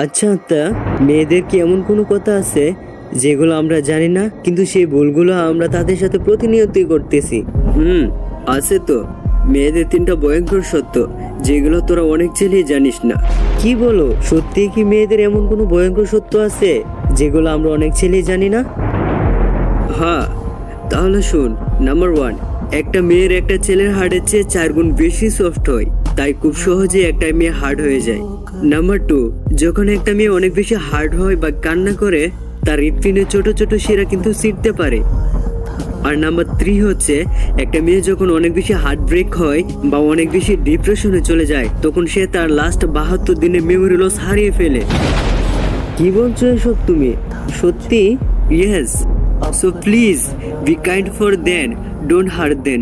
আচ্ছা আত্মা, মেয়েদের কি এমন কোনো কথা আছে যেগুলো আমরা জানি না, কিন্তু সেই ভুলগুলো আমরা তাদের সাথে প্রতিনিয়তই করতেছি? আছে তো। মেয়েদের 3টা ভয়ঙ্কর সত্য যেগুলো তোরা অনেক ছেলেই জানিস না। কি বলো, সত্যি কি মেয়েদের এমন কোনো ভয়ঙ্কর সত্য আছে যেগুলো আমরা অনেক ছেলেই জানি না? হ্যাঁ, তাহলে শুন। নাম্বার 1, একটা মেয়ের একটা ছেলের হার্টের চেয়ে 4 গুণ বেশি সফট হয়, তাই খুব সহজে একটা মেয়ে হার্ড হয়ে যায়। নাম্বার 2, যখন একটা মেয়ে অনেক বেশি হার্ড হয় বা কান্না করে, তার হৃৎপিণ্ডের ছোট ছোট শিরা কিন্তু ছিঁড়তে পারে। আর নাম্বার 3 হচ্ছে, একটা মেয়ে যখন অনেক বেশি হার্ট ব্রেক হয় বা অনেক বেশি ডিপ্রেশনে চলে যায়, তখন সে তার লাস্ট 72 দিনে মেমোরি লস হারিয়ে ফেলে। কি বলছো এসব তুমি? সত্যি? Yes. So please be kind for them, don't hurt then.